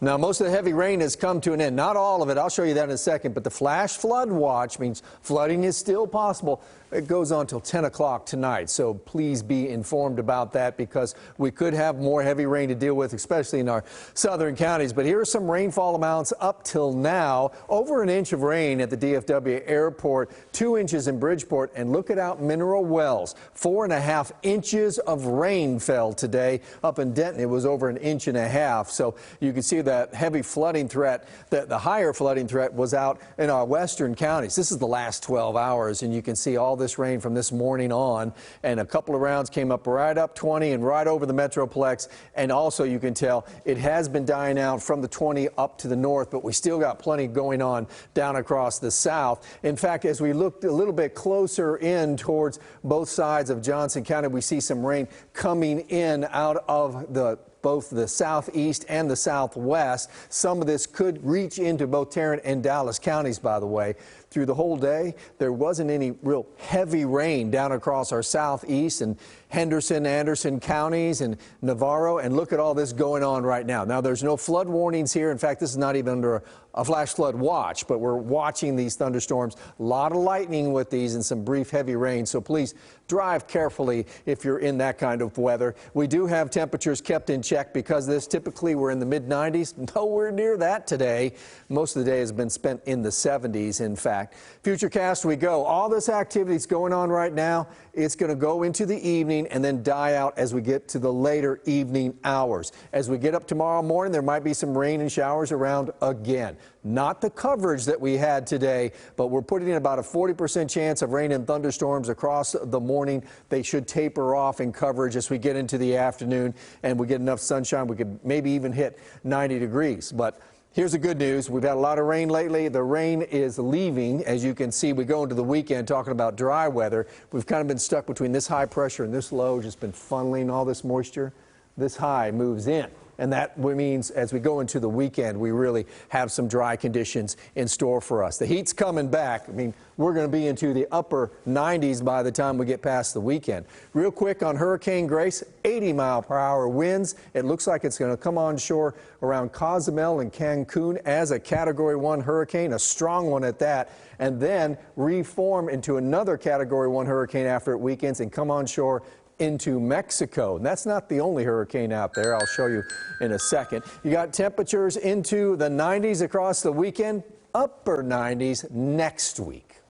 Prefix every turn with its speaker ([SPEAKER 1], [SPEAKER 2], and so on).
[SPEAKER 1] Now, most of the heavy rain has come to an end. Not all of it. I'll show you that in a second. But the flash flood watch means flooding is still possible. It goes on till 10 o'clock tonight. So please be informed about that because we could have more heavy rain to deal with, especially in our southern counties. But here are some rainfall amounts up till now. Over an inch of rain at the DFW airport, 2 inches in Bridgeport, and look at out Mineral Wells. 4.5 inches of rain fell today. Up in Denton, it was over 1.5 inches. So you can see that heavy flooding threat, the higher flooding threat was out in our western counties. This is the last 12 hours, and you can see all this rain from this morning on, and a couple of rounds came up right up 20 and right over the Metroplex, and also you can tell it has been dying out from the 20 up to the north, but we still got plenty going on down across the south. In fact, as we looked a little bit closer in towards both sides of Johnson County, we see some rain coming in out of both the southeast and the southwest. Some of this could reach into both Tarrant and Dallas counties, by the way. Through the whole day, there wasn't any real heavy rain down across our southeast and Henderson, Anderson counties and Navarro. And look at all this going on right now. Now, there's no flood warnings here. In fact, this is not even under a flash flood watch, but we're watching these thunderstorms. A lot of lightning with these and some brief heavy rain. So please drive carefully if you're in that kind of weather. We do have temperatures kept in check because this. Typically, we're in the mid-90s. Nowhere near that today. Most of the day has been spent in the 70s, in fact. FUTURECAST we go. All this activity is going on right now. It's going to go into the evening and then die out as we get to the later evening hours. As we get up tomorrow morning, there might be some rain and showers around again. Not the coverage that we had today, but we're putting in about a 40% chance of rain and thunderstorms across the morning. They should taper off in coverage as we get into the afternoon and we get enough sunshine. We could maybe even hit 90 degrees. But here's the good news. We've had a lot of rain lately. The rain is leaving. As you can see, we go into the weekend talking about dry weather. We've kind of been stuck between this high pressure and this low, just been funneling all this moisture. This high moves in. And that means as we go into the weekend, we really have some dry conditions in store for us. The heat's coming back. I mean, we're going to be into the upper 90s by the time we get past the weekend. Real quick on Hurricane Grace, 80-mile-per-hour winds. It looks like it's going to come on shore around Cozumel and Cancun as a Category 1 hurricane, a strong one at that, and then reform into another Category 1 hurricane after it weakens and come on shore into Mexico. And that's not the only hurricane out there. I'll show you in a second. You got temperatures into the 90s across the weekend, upper 90s next week.